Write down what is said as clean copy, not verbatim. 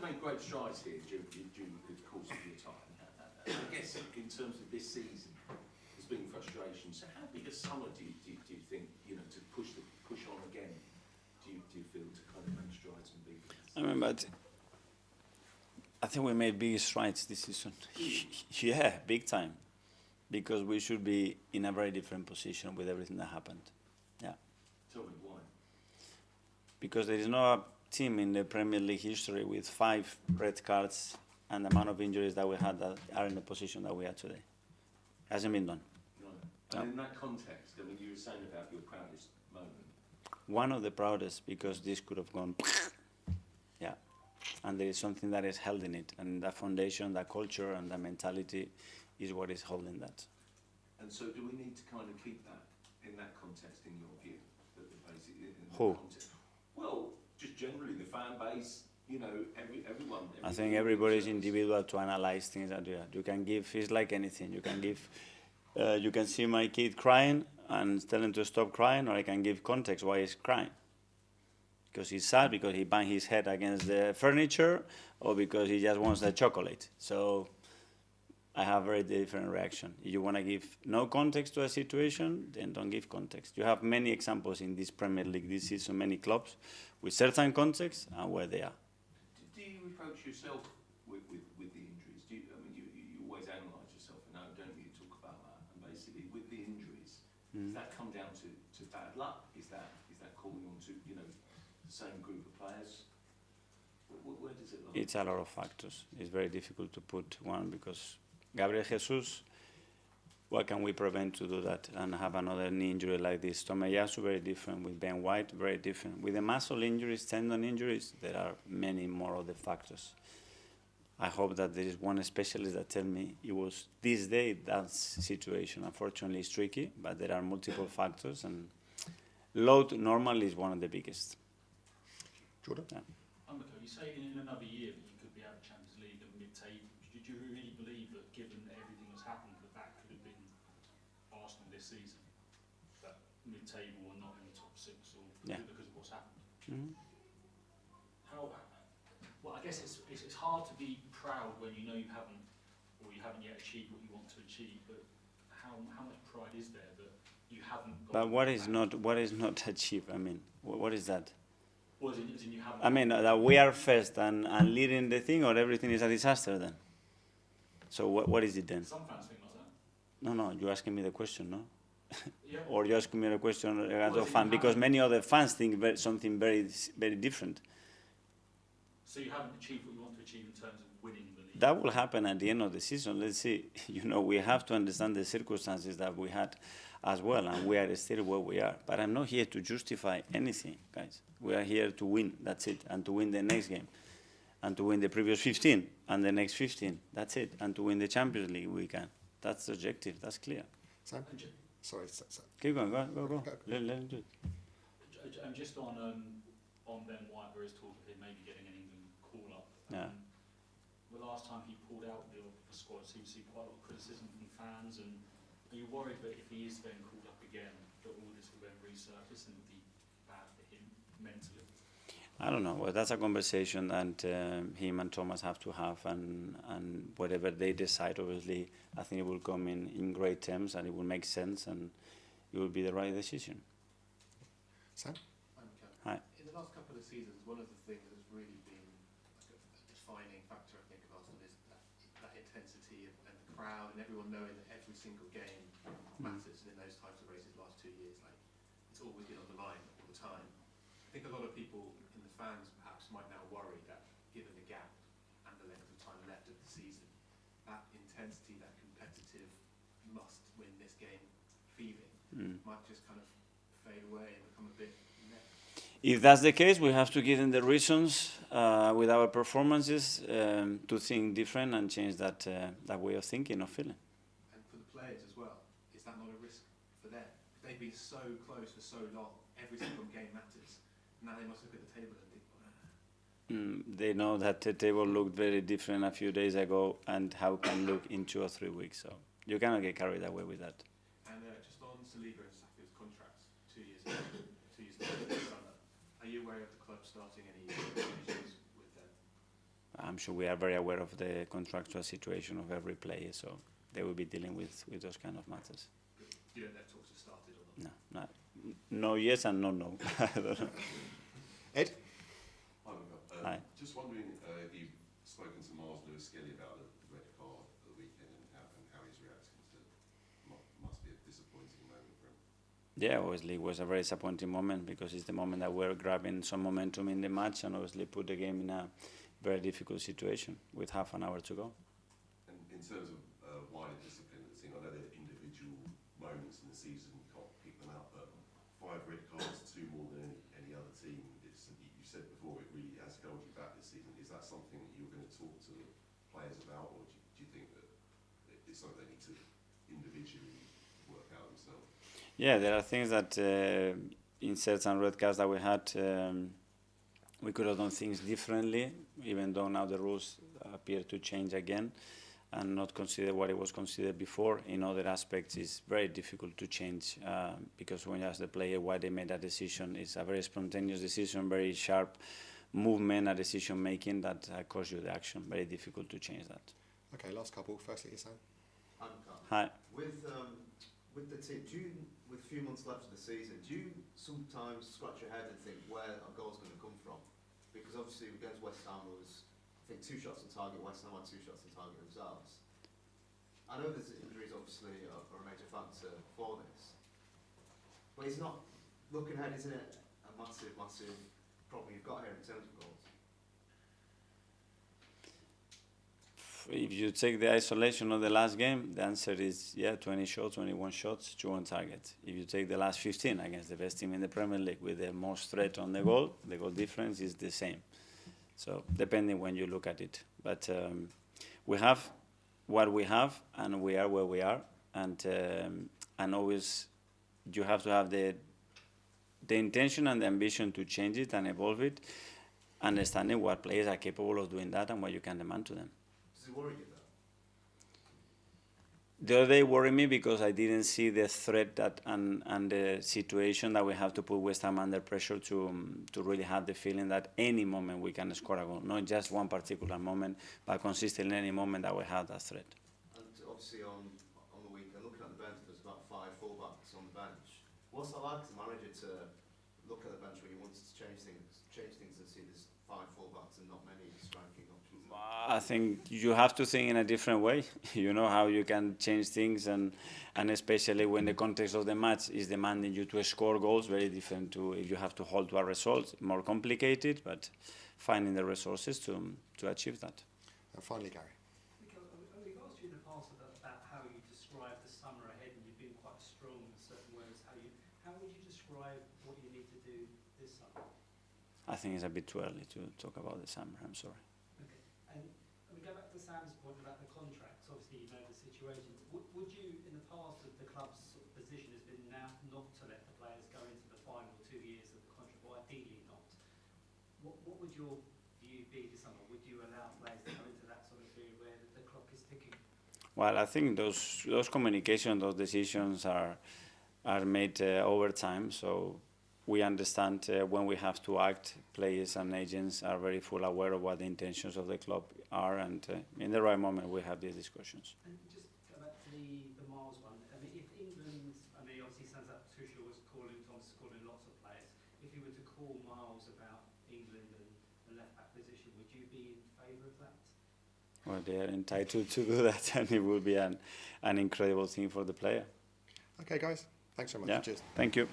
made great strides here during the course of your time. I guess in terms of this season, there's been frustration. So how big a summer do you think, to push on again, do you feel to kind of make strides and be? I mean, but I think we made big strides this season. Yeah, big time. Because we should be in a very different position with everything that happened. Yeah. Tell me why. Because there is no a team in the Premier League history with 5 red cards and the amount of injuries that we had that are in the position that we are today. Hasn't been done. No. And in that context, I mean, you were saying about your proudest moment. One of the proudest, because this could have gone, yeah. And there is something that is held in it. And that foundation, that culture, and that mentality is what is holding that. And so do we need to kind of keep that in that context, in your view? Who? Well, just generally the fan base, everyone. I think everybody is individual to analyze things that you can give. It's like anything. You can give, you can see my kid crying and tell him to stop crying, or I can give context why he's crying. Because he's sad, because he banged his head against the furniture, or because he just wants the chocolate. So I have a very different reaction. If you want to give no context to a situation, then don't give context. You have many examples in this Premier League this season, many clubs with certain context and where they are. Do you reproach yourself with the injuries? You always analyse yourself, and don't you talk about that? And basically, with the injuries, does that come down to bad luck? Is that calling on to the same group of players? Where does it lie? It's a lot of factors. It's very difficult to put one because Gabriel Jesus, what can we prevent to do that and have another knee injury like this? Tomiyasu, very different. With Ben White, very different. With the muscle injuries, tendon injuries, there are many more of the factors. I hope that there is one specialist that tell me it was this day, that situation. Unfortunately, it's tricky, but there are multiple factors, and load normally is one of the biggest. Jordan? Yeah. Mikel, you say in another year that you could be out of Champions League and mid-table. Did you really believe that, given everything that's happened, that could have been Arsenal this season? That mid-table or not in the top 6, or because of what's happened? Mm-hmm. Well, I guess it's hard to be proud when you know you haven't yet achieved what you want to achieve. But how much pride is there that you haven't got? But what is not achieved? I mean, what is that? Well, as in you haven't. I mean, that we are first and leading the thing, or everything is a disaster then? So what is it then? Some fans think like that. No, you're asking me the question, no? Yeah. Or you're asking me the question as a fan, because many other fans think something very, very different. So you haven't achieved what you want to achieve in terms of winning the league? That will happen at the end of the season. Let's see. We have to understand the circumstances that we had as well, and we are still where we are. But I'm not here to justify anything, guys. We are here to win, that's it, and to win the next game, and to win the previous 15, and the next 15, that's it, and to win the Champions League we can. That's the objective, that's clear. Sam? Sorry, Sam. Keep going, go. Let him do it. And just on Ben White, there is talk of him maybe getting an England call-up. Yeah. The last time he pulled out the squad, so you see quite a lot of criticism from fans, and are you worried that if he is then called up again, that all this will then resurface and it will be bad for him mentally? I don't know. Well, that's a conversation that him and Thomas have to have, and whatever they decide, obviously, I think it will come in great terms, and it will make sense, and it will be the right decision. Sam? Hi. In the last couple of seasons, one of the things that's really been like a defining factor, I think, of Arsenal is that intensity and the crowd and everyone knowing that every single game matters. And in those types of races, last 2 years, it's always been on the line all the time. I think a lot of people in the fans perhaps might now worry that, given the gap and the length of time left of the season, that intensity, that competitive must win this game feeling might just kind of fade away and become a bit net. If that's the case, we have to give them the reasons with our performances to think different and change that way of thinking, of feeling. And for the players as well, is that not a risk for them? They've been so close for so long, every single game matters. Now they must look at the table and think, They know that the table looked very different a few days ago, and how can look in 2 or 3 weeks. So you cannot get carried away with that. And just on Saliba and Safi's contracts, 2 years ago, 2 years ago this summer, are you aware of the club starting any issues with them? I'm sure we are very aware of the contractual situation of every player, so they will be dealing with those kind of matters. You don't know if talks have started or not? No, no yes and no. I don't know. Ed? Hi, Mikel. Hi. Just wondering if you've spoken to Miles Lewis-Skelly about the red card at the weekend and how he's reacting to it. Must be a disappointing moment for him. Yeah, obviously it was a very disappointing moment because it's the moment that we're grabbing some momentum in the match and obviously put the game in a very difficult situation with half an hour to go. And in terms of wider discipline, I know there are individual moments in the season, you can't pick them out, but 5 red cards, 2 more than any other team. You said before it really has held you back this season. Is that something that you're going to talk to the players about, or do you think that it's something they need to individually work out themselves? Yeah, there are things that in certain red cards that we had, we could have done things differently, even though now the rules appear to change again and not consider what it was considered before. In other aspects, it's very difficult to change because when you ask the player why they made that decision, it's a very spontaneous decision, very sharp movement, a decision making that caused you the action. Very difficult to change that. Okay, last couple. Firstly, Isan. Hi. With the team, with a few months left of the season, do you sometimes scratch your head and think where a goal's going to come from? Because obviously against West Ham there was, I think, 2 shots on target. West Ham had 2 shots on target themselves. I know there's injuries obviously are a major factor for this, but it's not, looking ahead, isn't it a massive problem you've got here in terms of goals? If you take the isolation of the last game, the answer is 20 shots, 21 shots, 2 on target. If you take the last 15 against the best team in the Premier League with the most threat on the goal difference is the same. So depending when you look at it. But we have what we have and we are where we are. And always you have to have the intention and the ambition to change it and evolve it, understanding what players are capable of doing that and what you can demand to them. Does it worry you though? The other day worried me because I didn't see the threat that and the situation that we have to put West Ham under pressure to really have the feeling that any moment we can score a goal, not just one particular moment, but consistently any moment that we have that threat. And obviously on the weekend, looking at the bench, there's about 5 full-backs on the bench. What's that like as a manager to look at the bench when you want to change things and see there's 5 full-backs and not many striking options? I think you have to think in a different way. You know how you can change things, and especially when the context of the match is demanding you to score goals, very different to if you have to hold to a result. More complicated, but finding the resources to achieve that. And finally, Gary. Mikel, we've asked you in the past about how you describe the summer ahead, and you've been quite strong in certain words. How would you describe what you need to do this summer? I think it's a bit too early to talk about the summer. I'm sorry. Okay. And we go back to Sam's point about the contracts. Obviously, you know the situation. Would you, in the past, the club's sort of position has been now not to let the players go into the final 2 years of the contract, or ideally not. What would your view be this summer? Would you allow players to go into that sort of period where the clock is ticking? Well, I think those communications, those decisions are made over time. So we understand when we have to act. Players and agents are very full aware of what the intentions of the club are, and in the right moment we have these discussions. And just go back to the Miles one. I mean, if England, obviously sounds like Tuchel was calling, Thomas calling lots of players. If you were to call Miles about England and the left-back position, would you be in favour of that? Well, they are entitled to do that, and it will be an incredible thing for the player. Okay, guys. Thanks very much. Yeah. Cheers. Thank you.